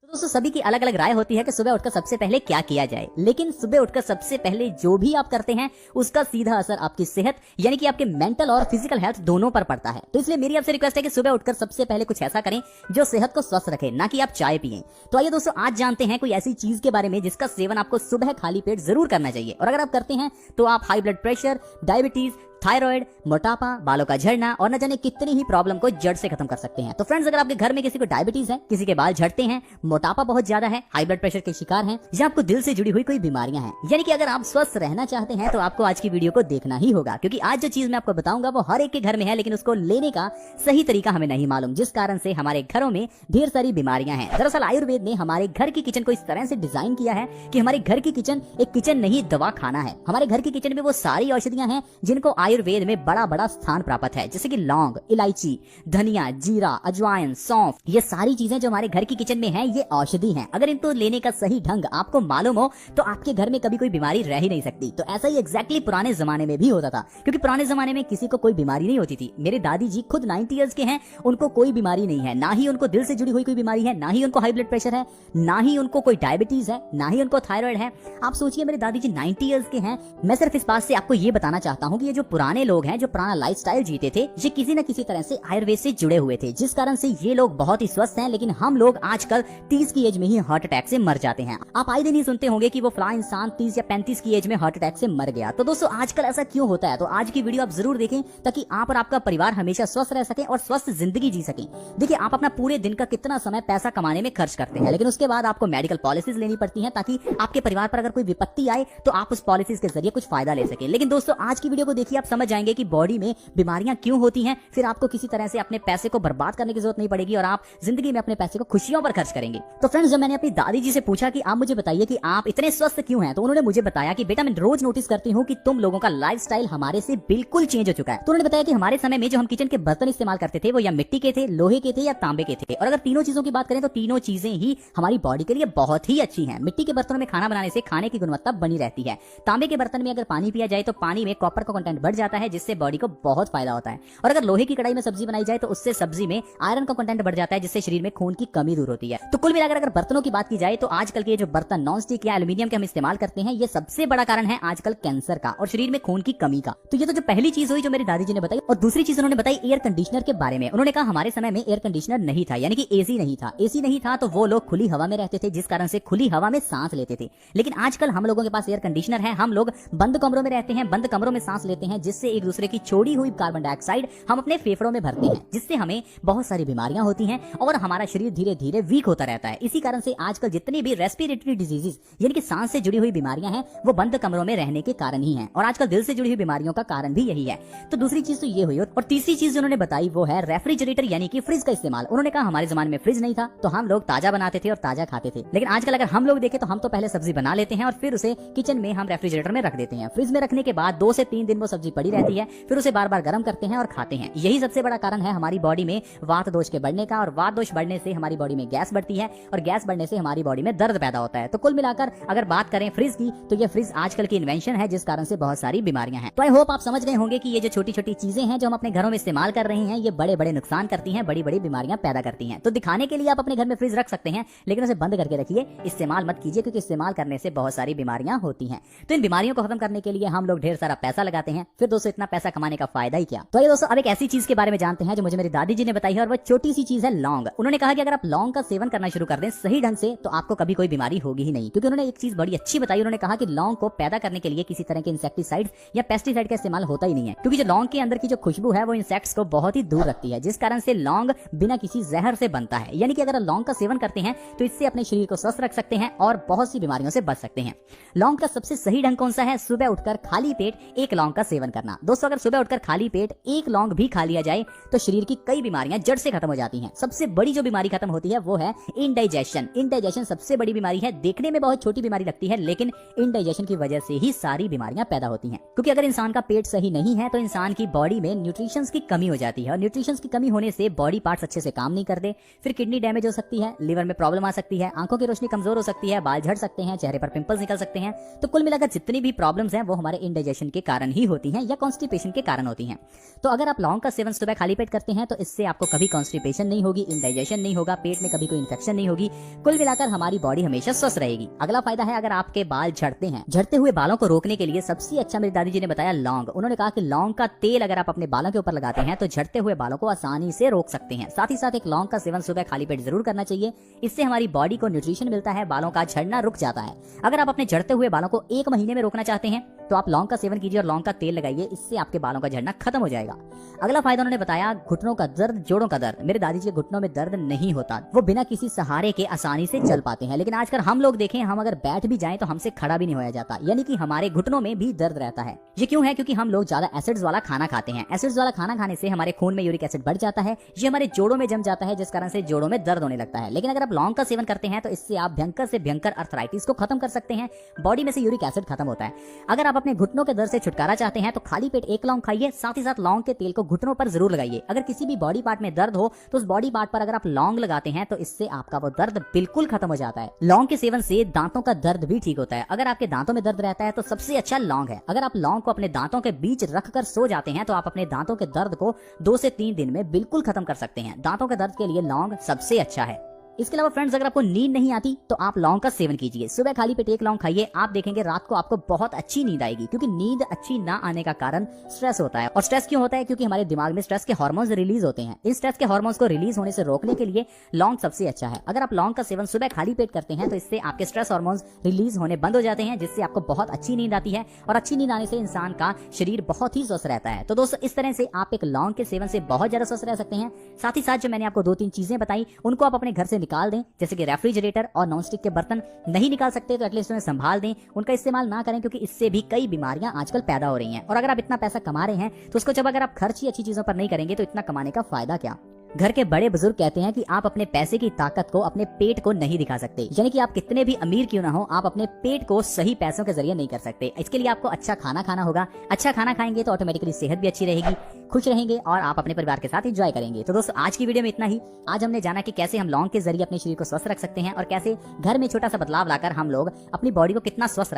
दोस्तों सभी की अलग अलग राय होती है कि सुबह उठकर सबसे पहले क्या किया जाए, लेकिन सुबह उठकर सबसे पहले जो भी आप करते हैं उसका सीधा असर आपकी सेहत यानी कि आपके मेंटल और फिजिकल हेल्थ दोनों पर पड़ता है। तो इसलिए मेरी आपसे रिक्वेस्ट है कि सुबह उठकर सबसे पहले कुछ ऐसा करें जो सेहत को स्वस्थ रखे, ना कि आप चाय पिएं। तो आइए दोस्तों आज जानते हैं कोई ऐसी चीज के बारे में जिसका सेवन आपको सुबह खाली पेट जरूर करना चाहिए, और अगर आप करते हैं तो आप high blood pressure, diabetes, thyroid, मोटापा, बालों का झड़ना और न जाने कितनी ही प्रॉब्लम को जड़ से खत्म कर सकते हैं। तो फ्रेंड्स, अगर आपके घर में किसी को डायबिटीज है, किसी के बाल झड़ते हैं, मोटापा बहुत ज्यादा है, हाई ब्लड प्रेशर के शिकार हैं, या आपको दिल से जुड़ी हुई कोई बीमारियां हैं, यानी कि अगर आप स्वस्थ रहना चाहते हैं तो आपको आज की वीडियो को देखना ही होगा, क्योंकि आज जो चीज मैं आपको बताऊंगा वो हर एक के घर में है, लेकिन उसको लेने का सही तरीका हमें नहीं मालूम, जिस कारण से हमारे घरों में ढेर सारी बीमारियां हैं। दरअसल आयुर्वेद ने हमारे घर की किचन को इस तरह से डिजाइन किया है कि हमारे घर की किचन एक किचन नहीं, दवा खाना है। हमारे घर की किचन में वो सारी औषधियां हैं जिनको आयुर्वेद में बड़ा स्थान प्राप्त है, जैसे कि लौंग, इलायची, धनिया, जीरा, अजवाइन, सौंफ, ये सारी चीजें जो हमारे घर की किचन में हैं ये औषधि हैं। अगर इनको लेने का सही ढंग आपको मालूम हो तो आपके घर में कभी कोई बीमारी रह ही नहीं सकती। तो ऐसा ही एग्जैक्टली पुराने जमाने में भी होता था, क्योंकि पुराने जमाने में किसी को कोई बीमारी नहीं होती थी। मेरे दादी जी खुद 90 ईयर्स के हैं, उनको कोई बीमारी नहीं है, ना ही उनको दिल से जुड़ी हुई कोई बीमारी है, ना ही उनको हाई ब्लड प्रेशर है, ना ही उनको कोई डायबिटीज है, ना ही उनको थायराइड है। आप सोचिए मेरे दादी जी 90 ईयर्स के हैं। मैं सिर्फ इस बात से आपको ये बताना चाहता हूँ कि ये जो पुराने लोग हैं, जो पुराना लाइफस्टाइल जीते थे, ये किसी न किसी तरह से आयुर्वेद से जुड़े हुए थे, जिस कारण से ये लोग बहुत ही स्वस्थ हैं। लेकिन हम लोग आजकल 30 की एज में ही हार्ट अटैक से मर जाते हैं। आप आए दिन ही सुनते होंगे कि वो फला इंसान 30 या 35 की एज में हार्ट अटैक से मर गया। तो दोस्तों आजकल ऐसा क्यों होता है? तो आज की वीडियो आप जरूर देखें ताकि आप और आपका परिवार हमेशा स्वस्थ रह सके और स्वस्थ जिंदगी जी सके। देखिए, आप अपना पूरे दिन का कितना समय पैसा कमाने में खर्च करते हैं, लेकिन उसके बाद आपको मेडिकल पॉलिसीज लेनी पड़ती है ताकि आपके परिवार पर अगर कोई विपत्ति आए तो आप उस पॉलिसीज के जरिए कुछ फायदा ले सके। लेकिन दोस्तों आज की वीडियो को देखिए, आप समझ जाएंगे कि बॉडी में बीमारियां क्यों होती हैं। फिर आपको किसी तरह से अपने पैसे को बर्बाद करने की जरूरत नहीं पड़ेगी और आप जिंदगी में अपने पैसे को खुशियों पर खर्च करेंगे। तो फ्रेंड्स, जब मैंने अपनी दादी जी से पूछा कि आप मुझे बताइए कि आप इतने स्वस्थ क्यों हैं, तो उन्होंने मुझे बताया कि बेटा, मैं रोज नोटिस करती हूँ कि तुम लोगों का लाइफस्टाइल हमारे से बिल्कुल चेंज हो चुका है। तो उन्होंने बताया कि हमारे समय में जो हम किचन के बर्तन इस्तेमाल करते थे वो या मिट्टी के थे, लोहे के थे या तांबे के थे। और अगर तीनों चीजों की बात करें तो तीनों चीजें ही हमारी बॉडी के लिए बहुत ही अच्छी हैं। मिट्टी के बर्तनों में खाना बनाने से खाने की गुणवत्ता बनी रहती है। तांबे के बर्तन में अगर पानी पिया जाए तो पानी में कॉपर का कंटेंट बढ़ जाता है, जिससे बॉडी को बहुत फायदा होता है। और अगर लोहे की कढ़ाई में सब्जी बनाई जाए तो उससे सब्जी में आयरन का कंटेंट बढ़ जाता है, जिससे शरीर में खून की कमी दूर होती है। तो कुल मिलाकर अगर बर्तनों की बात की जाए तो आजकल के जो बर्तन नॉन स्टिक या एल्यूमिनियम के हम इस्तेमाल करते हैं, ये सबसे बड़ा कारण है आजकल कैंसर का और शरीर में खून की कमी का। तो ये तो जो पहली चीज हुई जो मेरी दादी जी ने बताई। और दूसरी चीज उन्होंने बताई एयर कंडीशनर के बारे में। उन्होंने कहा हमारे समय में एयर कंडीशनर नहीं था, यानी कि एसी नहीं था। एसी नहीं था तो वो लोग खुली हवा में रहते थे, जिस कारण से खुली हवा में सांस लेते थे। लेकिन आजकल हम लोगों के पास एयर कंडीशनर है, हम लोग बंद कमरों में रहते हैं, बंद कमरों में सांस लेते हैं, जिससे एक दूसरे की छोड़ी हुई कार्बन डाइऑक्साइड हम अपने फेफड़ों में भरते हैं, जिससे हमें बहुत सारी बीमारियां होती हैं और हमारा शरीर धीरे धीरे वीक होता रहता है। इसी कारण से आजकल जितनी भी रेस्पिरेटरी डिजीजेस यानी कि सांस से जुड़ी हुई बीमारियां हैं वो बंद कमरों में रहने के कारण ही हैं, और आजकल दिल से जुड़ी हुई बीमारियों का कारण भी यही है। तो दूसरी चीज तो ये हुई। और तीसरी चीज उन्होंने बताई वो है रेफ्रिजरेटर यानी कि फ्रिज का इस्तेमाल। उन्होंने कहा हमारे जमाने में फ्रिज नहीं था तो हम लोग ताजा बनाते थे और ताजा खाते थे, लेकिन आजकल अगर हम लोग देखें तो हम तो पहले सब्जी बना लेते हैं और फिर उसे किचन में हम रेफ्रिजरेटर में रख देते हैं। फ्रिज में रखने के बाद 2 से 3 दिन वो सब्जी पड़ी रहती है, फिर उसे बार बार गर्म करते हैं और खाते हैं। यही सबसे बड़ा कारण है हमारी बॉडी में वात दोष के बढ़ने का, और वात दोष बढ़ने से हमारी बॉडी में गैस बढ़ती है और गैस बढ़ने से हमारी बॉडी में दर्द पैदा होता है। तो कुल मिलाकर अगर बात करें फ्रिज की तो ये फ्रिज आजकल की इन्वेंशन है, जिस कारण से बहुत सारी बीमारियां हैं। तो आई होप आप समझ गए होंगे कि ये जो छोटी छोटी चीजें हैं जो हम अपने घरों में इस्तेमाल कर रहे हैं ये बड़े बड़े नुकसान करती हैं, बड़ी बड़ी बीमारियां पैदा करती हैं। तो दिखाने के लिए आप अपने घर में फ्रिज रख सकते हैं, लेकिन उसे बंद करके रखिए, इस्तेमाल मत कीजिए, क्योंकि इस्तेमाल करने से बहुत सारी बीमारियां होती हैं। तो इन बीमारियों को खत्म करने के लिए हम लोग ढेर सारा पैसा लगाते हैं, फिर दोस्तों इतना पैसा कमाने का फायदा ही क्या। तो ये दोस्तों अब एक ऐसी चीज के बारे में जानते हैं जो मुझे मेरी दादी जी ने बताई है, और वो छोटी सी चीज है लौंग। उन्होंने कहा कि अगर आप लौंग का सेवन करना शुरू कर दें सही ढंग से तो आपको कभी कोई बीमारी होगी ही नहीं, क्योंकि उन्होंने एक चीज बड़ी अच्छी बताई। उन्होंने कहा कि लौंग को पैदा करने के लिए किसी तरह के इंसेक्टिसाइड या पेस्टिसाइड का इस्तेमाल होता ही नहीं है, क्योंकि जो लौंग के अंदर की जो खुशबू है वो इंसेक्ट्स को बहुत ही दूर रखती है, जिस कारण से लौंग बिना किसी जहर से बनता है। यानी कि अगर आप लौंग का सेवन करते हैं तो इससे अपने शरीर को स्वस्थ रख सकते हैं और बहुत सी बीमारियों से बच सकते हैं। लौंग का सबसे सही ढंग कौन सा है? सुबह उठकर खाली पेट एक लौंग का सेवन करना। दोस्तों अगर सुबह उठकर खाली पेट एक लौंग भी खा लिया जाए तो शरीर की कई बीमारियां जड़ से खत्म हो जाती हैं। सबसे बड़ी जो बीमारी खत्म होती है वो है इंडाइजेशन। इंडाइजेशन सबसे बड़ी बीमारी है। देखने में बहुत छोटी बीमारी लगती है, लेकिन इंडाइजेशन की वजह से ही सारी बीमारियां पैदा होती हैं। क्योंकि अगर इंसान का पेट सही नहीं है तो इंसान की बॉडी में न्यूट्रिशंस की कमी हो जाती है, और न्यूट्रिशंस की कमी होने से बॉडी पार्ट्स अच्छे से काम नहीं करते, फिर किडनी डैमेज हो सकती है, लिवर में प्रॉब्लम आ सकती है, आंखों की रोशनी कमजोर हो सकती है, बाल झड़ सकते हैं, चेहरे पर पिंपल्स निकल सकते हैं। तो कुल मिलाकर जितनी भी प्रॉब्लम्स हैं वो हमारे इंडाइजेशन के कारण ही होती हैं। हैं या कॉन्स्टिपेशन के कारण होती हैं। तो अगर आप लौंग का सेवन सुबह खाली पेट करते हैं तो इससे आपको कभी कॉन्स्टिपेशन नहीं होगी, इंडाइजेशन नहीं होगा, पेट में कभी कोई इन्फेक्शन नहीं होगी। कुल मिलाकर हमारी बॉडी हमेशा स्वस्थ रहेगी। अगला फायदा है, अगर आपके बाल झड़ते हैं, झड़ते हुए बालों को रोकने के लिए सबसे अच्छा मेरी दादी जी ने बताया लौंग। उन्होंने कहा कि लौंग का तेल अगर आप अपने बालों के ऊपर लगाते हैं तो झड़ते हुए बालों को आसानी से रोक सकते हैं। साथ ही साथ एक लौंग का सेवन सुबह खाली पेट जरूर करना चाहिए। इससे हमारी बॉडी को न्यूट्रिशन मिलता है, बालों का झड़ना रुक जाता है। अगर आप अपने झड़ते हुए बालों को 1 महीने में रोकना चाहते हैं तो आप लौंग का सेवन कीजिए और लौंग का तेल लगाइए, इससे आपके बालों का झड़ना खत्म हो जाएगा। अगला फायदा उन्होंने बताया घुटनों का दर्द, जोड़ों का दर्द। मेरे दादी जी के घुटनों में दर्द नहीं होता, वो बिना किसी सहारे के आसानी से चल पाते हैं। लेकिन आजकल हम लोग देखें, हम अगर बैठ भी जाएं तो हमसे खड़ा भी नहीं होया जाता, यानी कि हमारे घुटनों में भी दर्द रहता है। ये क्यों है? क्योंकि हम लोग ज्यादा एसिड्स वाला खाना खाते हैं। एसिड्स वाला खाना खाने से हमारे खून में यूरिक एसिड बढ़ जाता है, ये हमारे जोड़ों में जम जाता है, जिस कारण से जोड़ों में दर्द होने लगता है। लेकिन अगर आप लौंग का सेवन करते हैं तो इससे आप भयंकर से भयंकर अर्थराइटिस को खत्म कर सकते हैं। बॉडी में से यूरिक एसिड खत्म होता है। अगर आप अपने घुटनों के दर्द से छुटकारा चाहते हैं तो खाली पेट 1 लौंग खाइए, साथ ही साथ लौंग के तेल को घुटनों पर जरूर लगाइए। अगर किसी भी बॉडी पार्ट में दर्द हो तो उस बॉडी पार्ट पर अगर आप लौंग लगाते हैं तो इससे आपका वो दर्द बिल्कुल खत्म हो जाता है। लौंग के सेवन से दांतों का दर्द भी ठीक होता है। अगर आपके दांतों में दर्द रहता है तो सबसे अच्छा लौंग है। अगर आप लौंग को अपने दांतों के बीच रखकर सो जाते हैं तो आप अपने दांतों के दर्द को 2 से 3 दिन में बिल्कुल खत्म कर सकते हैं। दांतों के दर्द के लिए लौंग सबसे अच्छा है। इसके अलावा फ्रेंड्स, अगर आपको नींद नहीं आती तो आप लौंग का सेवन कीजिए। सुबह खाली पेट 1 लौंग खाइए, आप देखेंगे रात को आपको बहुत अच्छी नींद आएगी। क्योंकि नींद अच्छी ना आने का कारण स्ट्रेस होता है। और स्ट्रेस क्यों होता है? क्योंकि हमारे दिमाग में स्ट्रेस के हार्मोन्स रिलीज होते हैं। इस स्ट्रेस के हार्मोन्स को रिलीज होने से रोकने के लिए लौंग सबसे अच्छा है। अगर आप लौंग का सेवन सुबह खाली पेट करते हैं तो इससे आपके स्ट्रेस हार्मोन्स रिलीज होने बंद हो जाते हैं, जिससे आपको बहुत अच्छी नींद आती है। और अच्छी नींद आने से इंसान का शरीर बहुत ही स्वस्थ रहता है। तो दोस्तों, इस तरह से आप एक लौंग के सेवन से बहुत ज्यादा स्वस्थ रह सकते हैं। साथ ही साथ जो मैंने आपको 2-3 चीजें बताई उनको आप अपने घर से निकाल दें। जैसे कि रेफ्रिजरेटर और नॉनस्टिक के बर्तन नहीं निकाल सकते तो एटलीस्ट उन्हें संभाल दें, उनका इस्तेमाल ना करें, क्योंकि इससे भी कई बीमारियां आजकल पैदा हो रही हैं। और अगर आप इतना पैसा कमा रहे हैं तो उसको जब अगर आप खर्च ही अच्छी चीजों पर नहीं करेंगे तो इतना कमाने का फायदा क्या? घर के बड़े बुजुर्ग कहते हैं कि आप अपने पैसे की ताकत को अपने पेट को नहीं दिखा सकते। यानी कि आप कितने भी अमीर क्यों ना हो, आप अपने पेट को सही पैसों के जरिए नहीं कर सकते। इसके लिए आपको अच्छा खाना खाना होगा। अच्छा खाना खाएंगे तो ऑटोमेटिकली सेहत भी अच्छी रहेगी, खुश रहेंगे और आप अपने परिवार के साथ एंजॉय करेंगे। तो दोस्तों, आज की वीडियो में इतना ही। आज हमने जाना कि कैसे हम लौंग के जरिए अपने शरीर को स्वस्थ रख सकते हैं और कैसे घर में छोटा सा बदलाव लाकर हम लोग अपनी बॉडी को कितना स्वस्थ रख